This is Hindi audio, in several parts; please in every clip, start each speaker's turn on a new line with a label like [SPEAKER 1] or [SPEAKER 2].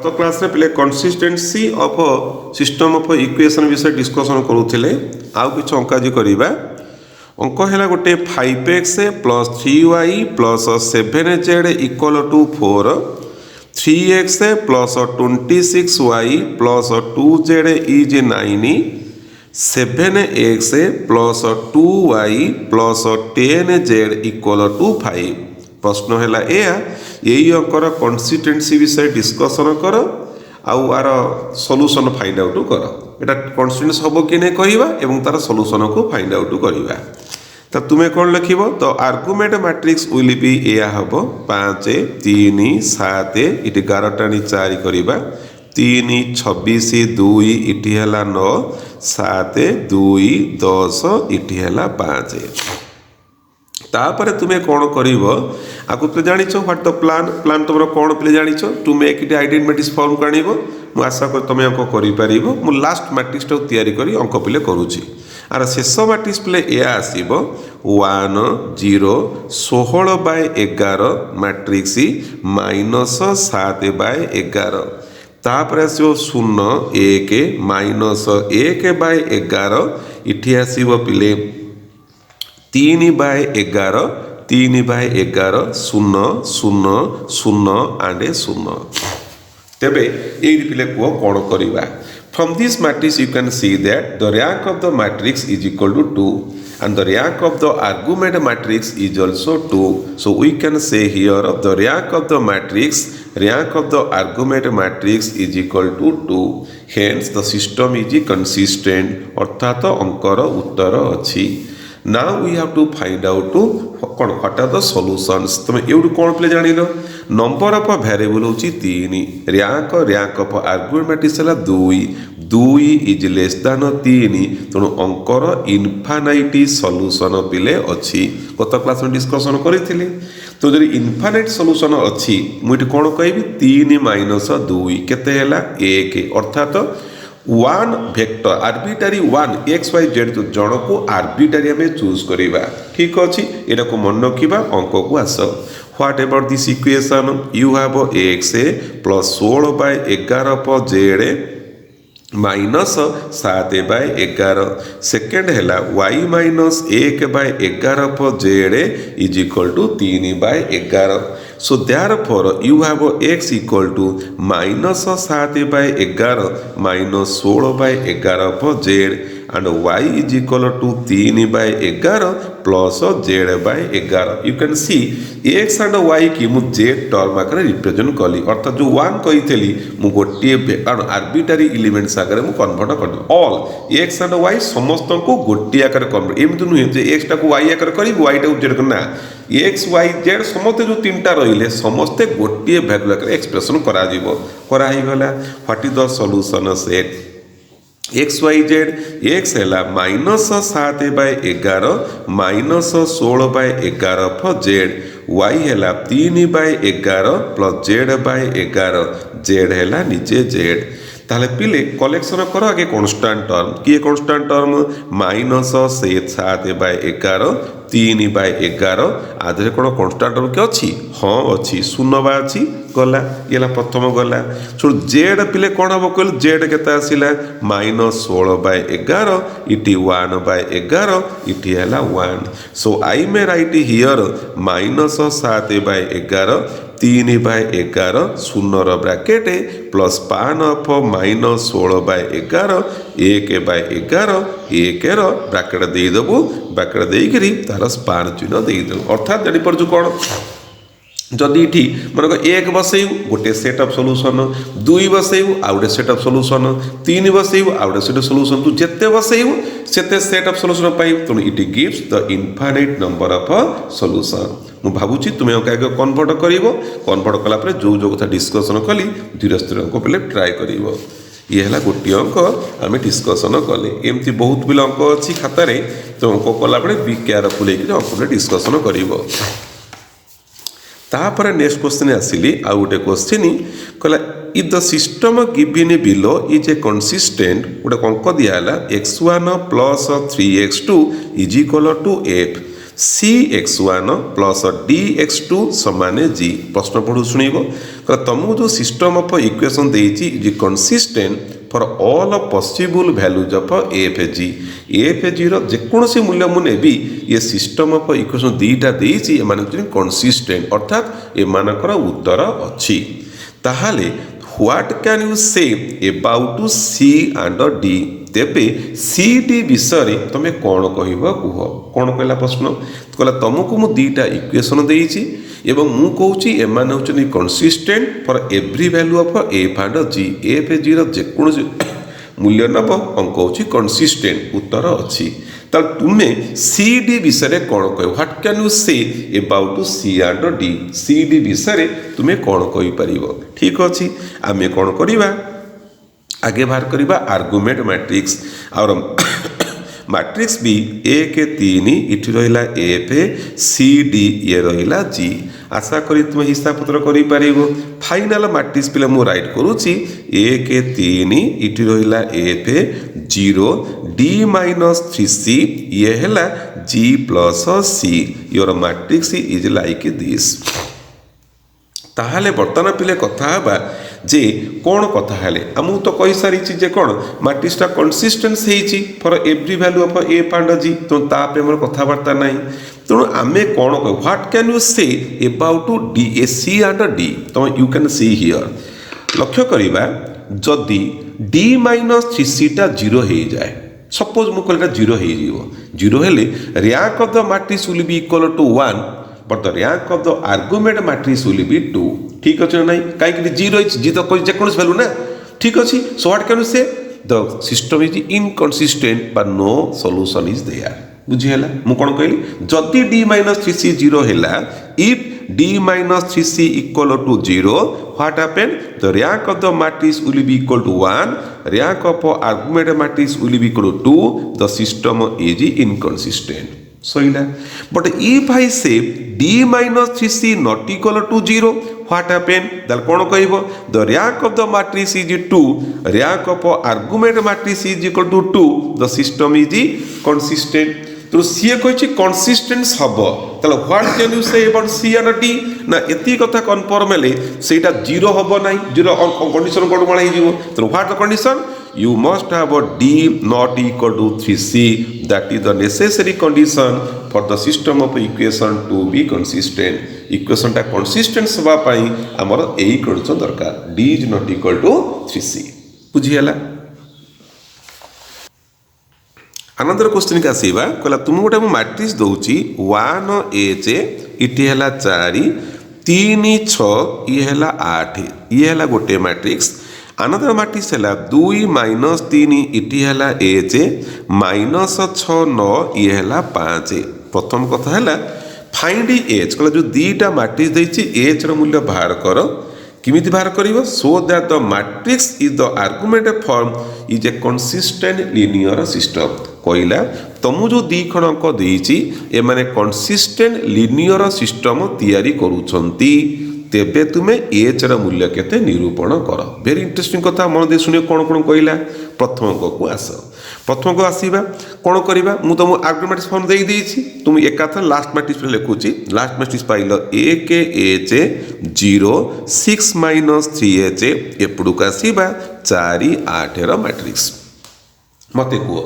[SPEAKER 1] तो क्लास रे पिले consistency of system of equation विषय डिस्कशन करूथिले आउ किछ अंक आज करिबा। अंक हैला गोटे 5x plus 3y plus 7z equal to 4, 3x plus 26y plus 2z is 9, 7x plus 2y plus 10z equal to 5। प्रश्न है यही अंकर कंसिस्टेंसी विषय डिस्कसन कर आउ आर सॉल्यूशन फाइंड आउट कर। एटा कंसिस्टेंस हम कि नहीं कहवा एवं तार सॉल्यूशन को फाइंड आउट करवा। तो तुम्हें कौन लिख तो आर्गुमेंट मैट्रिक्स विल बी या हम 5 3 7 इटी 11 टाणी 4 करवा, 3 26 2 इटी है 9, 7 2 10 इटी है 5। तापर तुम्हें कौन कर आपको तो जान व्हाट द प्लान तुम कौन पे जान to make it identity form को आनब। मुझे आशा कर तुम अंक कर लास्ट मैट्रिक्स तैयारी कर अंक पिले करुँची। आर शेष मैट्रिक्स पिले या आसब 1 0 16/11 मैट्रिक्स -7/11। तापर आसो 0 1 -1/11 इठी आसब पिले 3/11 3/11 0 0 0 एंड 0। तेबे ये पिले कह कौन करवा। From this matrix you can see that the rank of the matrix is equal to 2 and the rank of the argument matrix is also 2. So we can say here the rank of the argument matrix is equal to 2. Hence the system is consistent अर्थात अंकर उत्तर अच्छी। Now we have to find out what are the solutions। तुम एवं कौन पे जान नंबर ऑफ वेरिएबल होची 3, रैंक ऑफ आर्गुमेंट मैट्रिक्स है 2 इज लेस दैन 3, तेणु अंकर इनफाइनाइट सॉल्यूशन पिले अच्छी। गत क्लास में डिस्कसन करी तो जब इनफाइनाइट सॉल्यूशन अच्छी मुझे कौन कहि 3 - 2 केते हैला 1 अर्थात 1 वेक्टर आर्बिट्रारी 1 XYZ जो जन को आर्बिट्रारी आम चूज करवा। ठीक अच्छे यहाँ को मन रखा अंक को आस। What about this equation you have x plus 16/11 z -7/11। Second है y -1/11 z is equal to 3/11। So therefore you have x equal to -7/11 -16/11 z and y is equal to 3/11 plus z/11। You can see x and y की मु z टर्म आकर रिप्रेजेंट कली अर्थात जो 1 कही मु गोटे आर्बिट्रारी एलिमेंट्स आकर मु कन्वर्ट कर ऑल x and y समस्त को गोटे आकर कन्वर्ट एमती नुहे जे x टा को y आकर करी y टा z करना x y z समस्ते जो 3टा रहिले समस्ते गोटे वैल्यू आकर एक्सप्रेशन करा गला। What is the solution set XYZ x है -7/11 -16/11 z, y है 3/11 प्लस z/11 z है नीचे z। ताले पिले कलेक्शन कर आगे कॉन्स्टेंट टर्म किए कॉन्स्टेंट टर्म -7/11 3/11 आधे कौन कॉन्स्टेंट टर्म क्या अच्छी हाँ अच्छी 0 अच्छी गला ये प्रथम गला। शुण जेड पिले कौन हम कह जेड के -16/11 इटी 1/11 इटी है 1। सो आई मे राइट हियर -7/11 3/11 0 ब्रैकेट प्लस पान ऑफ -16/11 1/11 1 ब्रैकेट देदेबू ब्रैकेट देकरी तार स्पान चिन्ह देदेबू अर्थात जापर कौन जदि ये मन 1 बसैबू गोटे सेट ऑफ सॉल्यूशन, 2 बसैबू आउ गोटे सेट ऑफ सॉल्यूशन, 3 बसैबू आउ गोटे सेट ऑफ सॉल्यूशन, तू जिते बसैबू सेते सेट ऑफ सॉल्यूशन पाइबू। तेणु it gives the infinite number of solution. मुझे भावुची तुम्हें क्या कन्वर्ट कर कन्वर्ट कलापर जो जो कथा डिस्कसन कली धीरे धीरे अंक पे ट्राए कर ये है गोटे अंक आम डिस्कसन कले। एमती बहुत पिला अंक अच्छी खातार तो अंक कलापर बी केयरफुल अंक पे डिस्कसन कर। तापर नेक्स्ट क्वेश्चन आसिली आउ गोटे क्वेश्चन कहला if the system given below is a consistent गोटे अंक दिहला x1 + 3x2 is equal to f cx1 plus dx2 समान g प्रश्न पढ़ू शुणव तुमको जो सिस्टम ऑफ इक्वेशन देती is consistent for all possible values of F G F G जेकोसी मूल्य मुझे ये सिस्टम ऑफ इक्वेशन दीटा देती कंसिस्टेंट अर्थात एमानकर उत्तर अच्छी ताहले what can you say about C and D तेबे सी डी विषय तुम कौन कह कुह कौन कहला प्रश्न कहला तुमको मु दीटा इक्वेशन देती एवं मु कहूँ एमाने होचनी consistent for every value of F and G F G जेकोसी मूल्य नब अंक होची कंसिस्टेंट उत्तर अच्छी ताल तुम्हें सी डी विषय कौन कह what can you say about C and D C D विषय तुम्हें कौन कही पार ठीक अच्छे आम कौन करवा आगे बाहर करवा आर्गुमेंट मैट्रिक्स और मैट्रिक्स भी एक तीन इठी रहा एफ सी डी ये रहा जी आशा करी तुम हिसाब पत्र कर फाइनाल मैट्रिक्स पे मुझे राइट करुच्ची एक तीन इठी रहा एफ 0 डी माइनस 3c ये है G plus C your matrix is like this ताहले बर्तमान पिले कथा हबा जे कौन कथा हेले आमु तो कही सारी जे कौन मैट्रिक्सटा कंसिस्टेंस होईची for every value of F and G तो तापे मोर कथबार्ता नहीं तेणु आमे कौन कह what can you say about D A C and D तो यू कैन सी हियर लक्ष्य करवा जदि डी माइनस 3c टा 0 हो जाए सपोज मु कहला 0 हो 0 हेले rank of the matrix will be equal to 1 but the rank of the argument matrix will be 2 ठीक अच्छे ना कहीं 0 जी तो कोई जेकोस वैल्यू ना ठीक अच्छे so what can you say the system is inconsistent but no solution is there बुझीला मु कोन कहली जदि d - 3c 0 हैला इफ d - 3c equal to 0 what happen the rank of the matrix will be equal to 1 rank of argument matrix will be equal to 2 the system is inconsistent सोइला but if I say d - 3c not equal to 0 what happen दल कौन कहब the rank of the matrix is 2 rank of argument matrix is equal to 2 the system is consistent तो सी कहि कंसिस्टेंस हबो तले what can you say about C and D ना एती कथा कन्फर्म हेले सेटा 0 हबो नाही 0 कंडीशन कोड बळा हिजिवो तो what the condition you must have a d not equal to 3c that is the necessary condition for the system of equation to be consistent equation टा consistent सवा पाई हमर एही कंडीशन दरकार d is not equal to 3c बुझियला अनदर क्वेश्चन का आसीबा कहला तुम गोटे मैट्रिक्स दउची 1 h इटी हला 4 3 6 ये हला 8 ये हला गोटे मैट्रिक्स अनदर मैट्रिक्स है 2 - 3 इटी है एच -6 9 ये है 5 प्रथम कथा है फाइंड एच कहला जो दीटा मैट्रिक्स देछि एच रो मूल्य बाहर कर किमिति बाहर करिवो so that the matrix is the argument form is a consistent linear system कहला तुम जो दी खण अंक देछि ए माने कंसिस्टेंट लीनियर सिस्टम तैयारी करूछंती तेबे तुम्हें एच र मूल्य केते निरूपण कर वेरी इंटरेस्टिंग कथा मन दे सुनियो कोन कोन कहला प्रथम अंक को आस प्रथम को आसीबा कोन करिबा मु तुम आर्गुमेंट्स फॉर्म देई देछि तुम एकाथा लास्ट मैट्रिक्स पे लिखुची लास्ट मैट्रिक्स पाइलो 1 h 0 6 - 3 h एपडु का आसीबा 4 8 र मैट्रिक्स मते को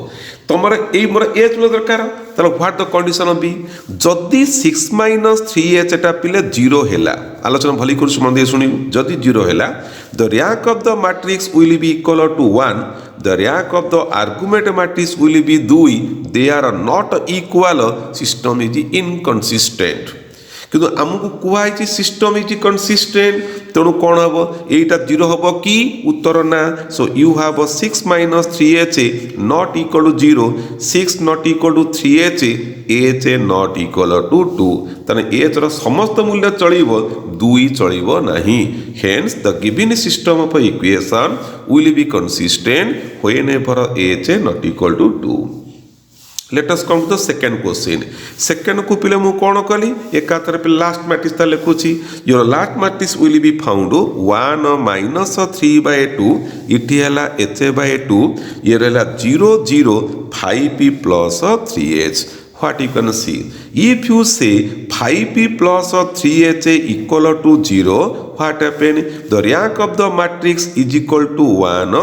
[SPEAKER 1] तुमर ए मोर एच मूल्य दरकार तालो व्हाट द कंडीशन बी जदि 6 - 3 h टा पिले 0 हैला आलोचना भली कर मन दे सुनी जदि 0 हैला the rank of the matrix will be equal to 1 the rank of the argument matrix will be 2 they are not equal system is inconsistent किंतु आमको कुहाई सिस्टम इज कंसिस्टेंट तेणु कौन हम यहीटा 0 हम कि उत्तर ना so you have 6 - 3 h not equal to 0 6 not equal to 3 h not equal to 2 तने h रो समस्त मूल्य चलिबो 2 चलिबो नाही hence the given system of equation will be consistent whenever h not equal to 2 let us come to the second question second को पिले मु कोन कली एकातर पे लास्ट मैट्रिक्स ता लिखुची your last matrix will be found 1 - 3/2 इठी हला h/2 ये रहला 0 0 5p + 3h what you can see. If you say 5p plus 3ha equal to 0, what happen? The rank of the matrix is equal to 1.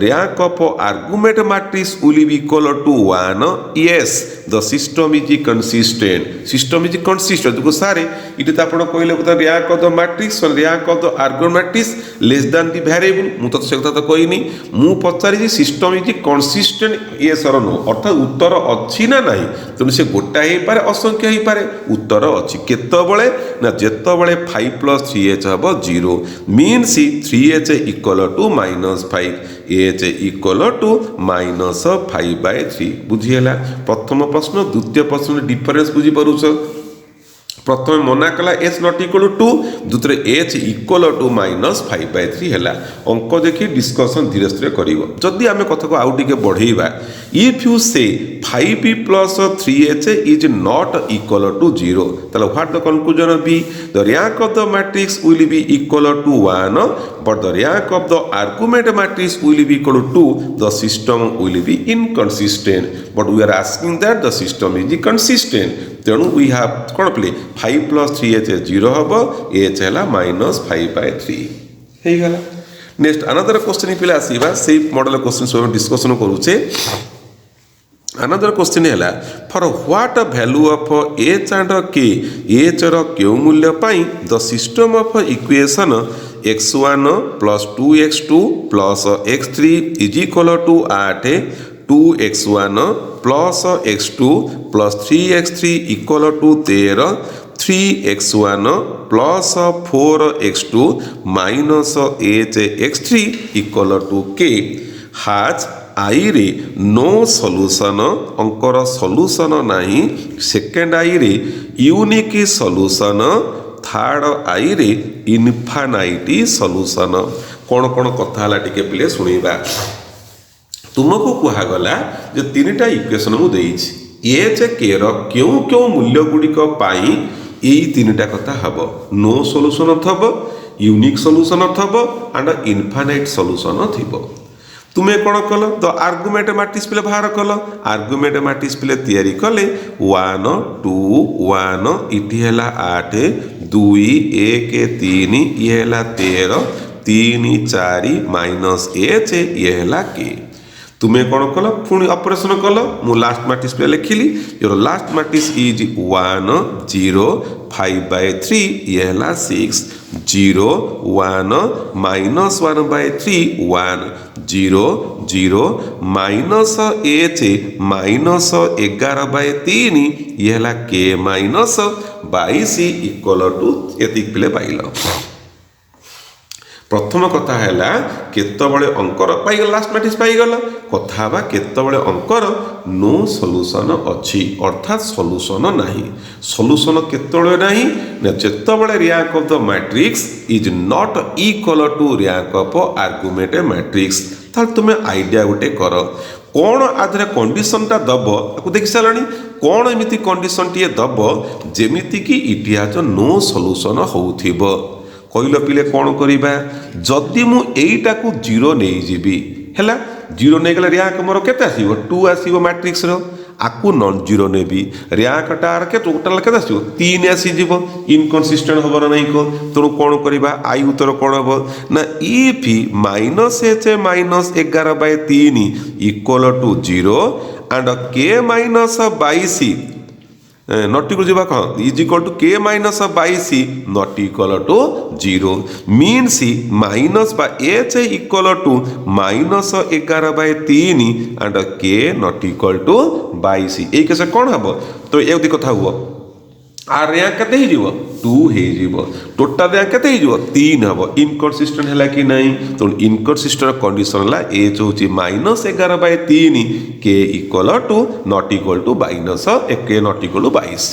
[SPEAKER 1] Rank of argument matrix will be equal to 1. Yes, the system is consistent. System is consistent. Because sorry, it is आपण କହିଲେ the rank of the matrix and rank of the argument matrix less than the variable. ମୁଁ ତ ସେ କଥା ତ କହିନି, ମୁଁ ପଚାରିଛି system is consistent yes or no, ଅର୍ଥାৎ ଉତ୍ତର ଅଛି ନା ନାହିଁ। ତେଣୁ ସେ ଗୋଟାଏ ହେଇପାରେ, ଅସଂଖ୍ୟ ହେଇପାରେ, ଉତ୍ତର ଅଛି। କେତେବେଳେ ନା ଯେତେବେଳେ 5 plus 3h ହେବ 0 means 3h equal to -5, h equal to -5/3। ବୁଝିହେଲା? ପ୍ରଥମ ପ୍ରଶ୍ନ ଦ୍ୱିତୀୟ ପ୍ରଶ୍ନ ଡିଫରେନ୍ସ ବୁଝିପାରୁଛ? प्रथम मना कला h नॉट इक्वल टू 2, दूसरे h इक्वल टू -5/3 है। अंक देखी डिस्कसन धीरे धीरे करिवो। जदि आमे कथा को आउ टिके बढ़ेइबा, इफ यू से 5p plus 3h is not equal to 0, तले what the conclusion be? The rank of the matrix will be equal to 1, but the rank of the argument matrix will be equal to 2, the system will be inconsistent, but we are asking that the system is consistent. तेणु वी हैव कौन प्ले 5 plus 3h 0 हम h है -5/3 हो गला। नेक्स्ट अनदर क्वेश्चन पे आसवा से मॉडल क्वेश्चन सब डिस्कसन करूचे। अनदर क्वेश्चन है for what value of h and k, h रो क्यों मूल्य पाई the system of equation x1 plus 2x2 plus x3 is equal to 8, 2x1 plus x2 plus 3x3 equal to 13, 3x1 plus 4x2 minus hx3 equal to k has I रे नो सॉल्यूशन, अंकर सॉल्यूशन नहीं, सेकेंड आई रे यूनिक सॉल्यूशन, थर्ड आई रे इनफाइनाइट सॉल्यूशन। कौन कौन कथा है टिके पिले सुनिबा। तुमको कहगला जो तीनटा इक्वेशन मुझे एच के क्यों क्यों मूल्य गुड़िक यही तीनटा कथा हम। नो सॉल्यूशन थब, यूनिक सॉल्यूशन थब एंड इनफाइनाइट सॉल्यूशन थी। तुम्हें कौन कल द आर्गुमेंट मैट्रिक्स पे बाहर कल, आर्गुमेंट मैट्रिक्स पे तैयारी कले 1 2 1 इटी है 8 2 1 3 ये है 13 3 4 माइनस h ये है k। तुम्हें कौन कल पुणी ऑपरेशन कल, मु लास्ट मैट्रिक्स पे लिखिली योर लास्ट मैट्रिक्स इज 1 0 5/3 ये है 6 0 1 -1/3 1 0 0 माइनस h माइनस 11/3 ये है k माइनस 22 इक्वल टू एतिक पिले पाइल। प्रथम कथा है केतबले अंकर पाइगल, लास्ट मैट्रिक्स पाइगल, कथा केतबले अंकर नो सॉल्यूशन अच्छी अर्थात सॉल्यूशन नहीं। सॉल्यूशन केतबले नहीं ना जेतबले rank of the matrix is not equal to rank of argument matrix. ताल तुम्हें आइडिया गोटे कर कौन आधे कंडीशनटा दब आपको देखि साराणी, कौन एमिति कंडीशन टीए दब जेमिति कि इट हैज नो सॉल्यूशन होउथिबो। कहल पिले कौन करवा, जदि मु एटा को 0 नहीं जीवी है 0 नहीं गला रैंक मोर केते आसीबो 2 आसीबो मैट्रिक्स रो, आकु नॉन 0 नेबी रैंक टार के टोटल केते आसीबो 3 आसी जीवो, इनकंसिस्टेंट हबर नहीं को। तेणु कौन करवा आई उत्तर कौन हम ना if -h minus 11/3 equal to 0 and k minus 22 not equal जीवा कौन is equal to k minus 22 not equal to 0 means minus बा h equal to minus 11/3 and k not equal to 22। ये कैसे कौन हम तो ये कथा हुआ आर रैंक केते ही जीवो 2 हे जीवो, टोटल रैंक केते ही जीवो 3 हबो। इनकंसिस्टेंट हैला कि नहीं, तो इनकंसिस्टेंट कंडीशन हला h होची -11/3 k equal to not equal to minus k not equal to 22।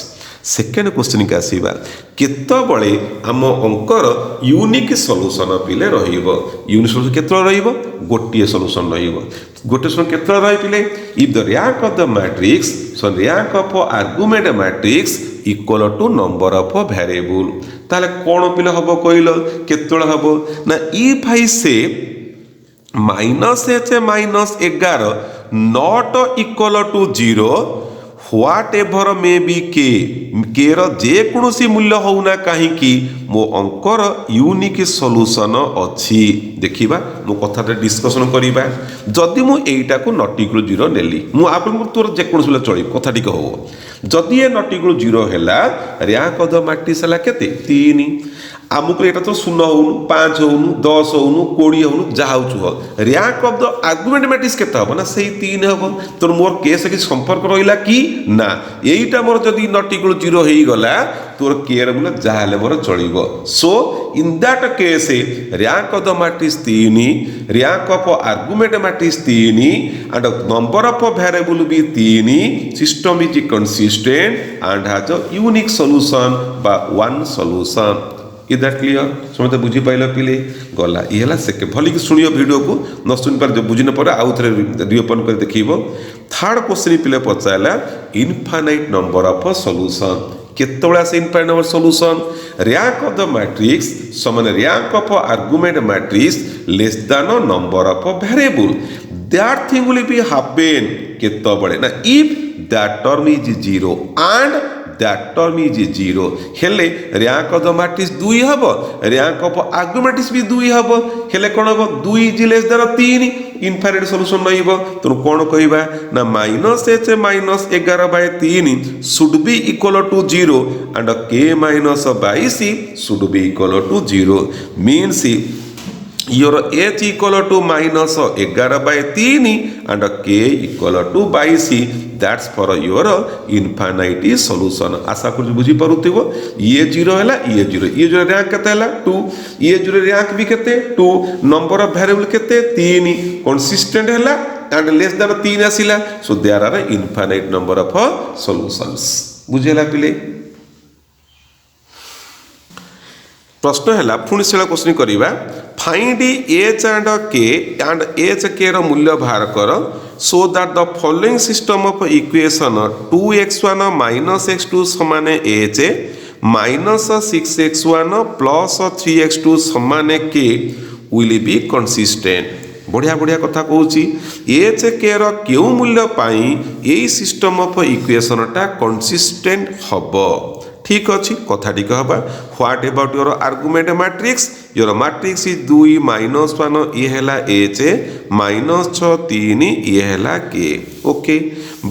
[SPEAKER 1] Second question के आसीबा केतबळे आम अंकर यूनिक सॉल्यूशन पिले रहिबो। यूनिक सॉल्यूशन केतबळे रहिबो गोटिए सॉल्यूशन रहिबो। गोटे सॉल्यूशन केतबळे रहि पिले if the rank of the matrix so rank of argument matrix equal to number of variable. ताले कोन पिले हबो कहिलो केतबळे हबो ना if I say -h minus 11 not equal to 0 whatever may be K जेकोसी मूल्य होना कहीं मो अंकर यूनिक सॉल्यूशन अच्छी देखा मो कथा डिस्कसन करवा जदि मुझा को नट इक्वल 0 नेली मुझे तोर जेकोसी मूल्य चल कथा टी हो जदि ये नट इक्वल 0 है रैंक ऑफ द मैट्रिक्स है केते 3 आमुक एटा तो 0 होनु 5 होनु 10 होनु 20 होनु जहाँ हो rank of the argument matrix केते हम ना सही 3 हम तो मोर केस कि संपर्क रहा कि ना यहीटा मोर जदि नट इक्वल 0 हो गला तोर केयर मूल्य जहाँ मोर चलो so in that case rank of the matrix 3 rank of argument matrix 3 and number of variable भी 3 system is consistent and has a unique solution बा one solution is that clear समझते बुझी पाइल पिले गला ये सेकेंड भल कि शुणियो वीडियो को न शुणी पार बुझी न आउ थे रिओपन कर देख थर्ड क्वेश्चन पिले पचारा इनफाइनाइट नंबर ऑफ सॉल्यूशन केतबेला से infinite number solution rank of the matrix समान rank of argument matrix less than number of variable that thing will be happen केतबेले ना if that term is 0 and that term is 0 हेले रैंक ऑफ द मैट्रिक्स 2 हबो रैंक ऑफ आर्गुमेंट भी 2 हबो हेले कोन हबो 2 is less than 3 infinite solution नहीं हबो तो कोन कहबा ना -h -11/3 should be equal to 0 and k - 22 should be equal to 0 means your h equal to -11/3 and k equal to 22 that's for your infinite solution आशा कर बुझी पारुथिबो ये 0 हैला ये 0 रैंक केते हैला 2 ये 0 रैंक भी केते 2 नंबर ऑफ वेरिएबल केते 3 कंसिस्टेंट हैला एंड लेस देन 3 आसिला so there are infinite number of solutions बुझेला पिले प्रश्न है पुणी से क्वेश्चन करवा फाइंड एच एंड एच के मूल्य बाहर कर सो that the following system of equation 2x1 - x2 समान एच -6x1 + 3x2 समान के विल बी कंसिस्टेंट बढ़िया बढ़िया कथा कहूँ एच के क्यों मूल्य पाई यही सिस्टम ऑफ इक्वेशन टा कंसिस्टेंट हम ठीक अच्छे कथाटी कहबा what about your argument matrix your matrix is 2 - 1 ये हैला एच -6 3 ये हैला के okay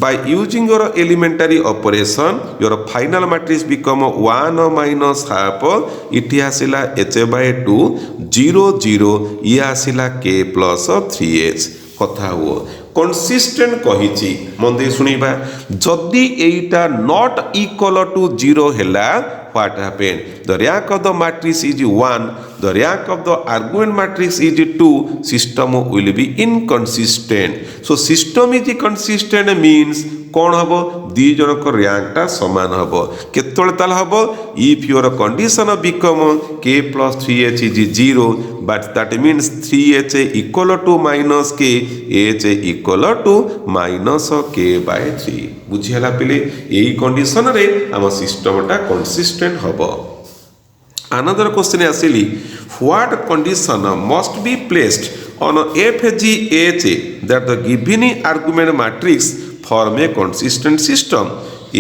[SPEAKER 1] by using your elementary operation your final matrix become 1 - half इटी आसिला h/2 0 0 ये आसिला k + 3h कथा हुआ कंसिस्टेंट कही मन दे शुणा जदि एटा नॉट इक्वल टू 0 हैला what happen the rank of the matrix is 1 the rank of the argument matrix is 2 system will be inconsistent so system is consistent means कौन हम दी जनक रैंकटा सामान हम केतले ताल हम if your condition become k + 3h is 0 but that means 3h equal to -k h equal to -k/3 बुझीला पिले यही कंडीशन रे हम सिस्टमटा कंसिस्टेंट हम अनदर क्वेश्चन आसिली what condition must be placed on FGH that the given argument matrix form a consistent system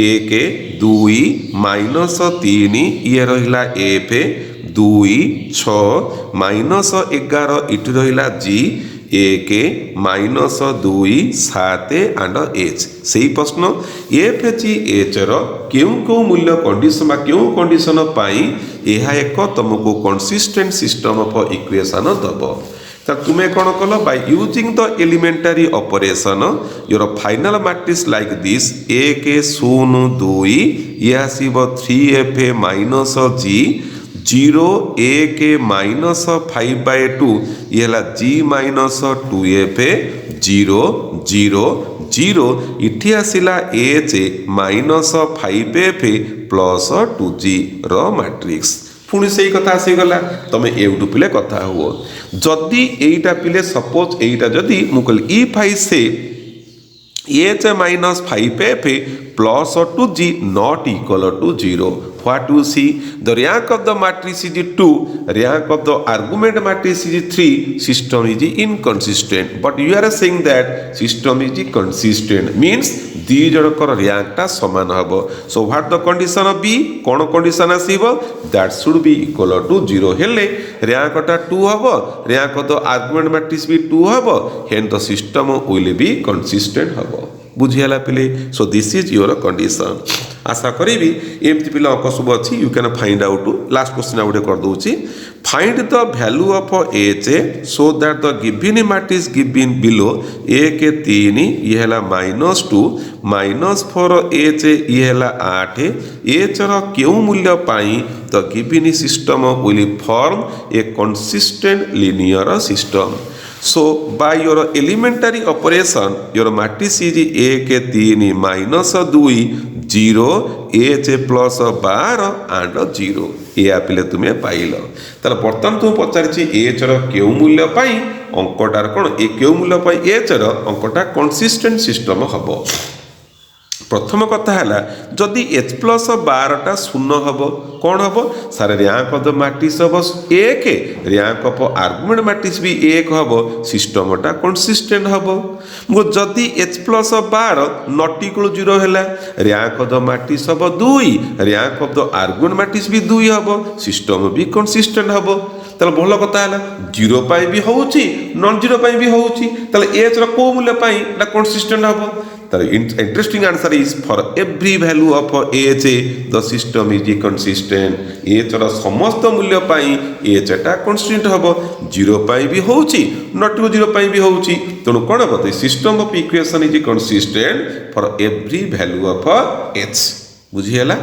[SPEAKER 1] 1 2 -3 ये रहिला F 2 6 -11 इट रहिला G 1 -2 7 एंड H सही प्रश्न FGH रो क्यों मूल्य कंडीशन क्यों कंडीशन पाई यह एक तुमको कंसिस्टेंट सिस्टम ऑफ इक्वेशन दब तुम्हें कौन कल by using the elementary operation your final matrix like this 1 0 2 ये आसीबो 3f - g 0 1 -5/2 ये हला g - 2f 0 0 0 इठी आसिला h -5f + 2g row matrix पुणी से कथा आसीगला तुम एवटू पिले कथा हुओ जदि एटा पिले सपोज एटा जदि Mukul if I say h - 5f plus or to g not equal to 0. What you see? The rank of the matrix is 2, rank of the argument matrix is 3, system is inconsistent. But you are saying that system is consistent, means दी जनकर रैंकटा समान हम. So what the condition of b कौन कंडीशन आसीबो that should be equal to 0 हेले रैंकटा 2 हम rank of the argument matrix भी 2 हम then the system will be consistent हम. बुझीगला पिले. So this is your condition. आशा करी एमती पिला अंक सब अच्छी you can find out. Last question out कर दूची. Find the value of H so that the given matrix given below 1 3 ये है -2 -4 एच ये है 8 एच रो मूल्य पाई the given system will form a consistent linear system. So by your elementary operation your matrix is 1 3 -2 0 h plus 12 and 0 ये पिले तुम्हें पाइल. तार बर्तमान तुम पचारि एच रो मूल्य पाई अंकटार कौन ए मूल्य पाई एच रो अंकटा कंसिस्टेंट सिस्टम हम. प्रथम कथा है जदि एच प्लस 12टा शून्य हम कौन हम सारे रैंक ऑफ द मैट्रिक्स हम 1 रैंक ऑफ आर्गुमेंट मैट्रिक्स भी 1 हम सिस्टमटा कंसिस्टेंट हम. जदि एच प्लस 12 नॉट इक्वल 0 है रैंक ऑफ द मैट्रिक्स हम 2 rank of the argument matrix भी 2 हम सिस्टम भी कंसिस्टेंट हम. ताले भल कथा है 0 पाई भी होउची नॉन 0 पाई भी होउची ताले एच रो को मूल्य पाई ना कंसिस्टेंट हम. Interesting answer is for every value of h the system is consistent. h ର ସମସ୍ତ ମୂଲ୍ୟ ପାଇଁ h ଟା constant ହେବ. 0 ପାଇଁ ବି ହେଉଛି not 0 ପାଇଁ ବି ହେଉଛି ତେଣୁ କ'ଣ ହେବ the system of equation is consistent for every value of h. ବୁଝିହେଲା.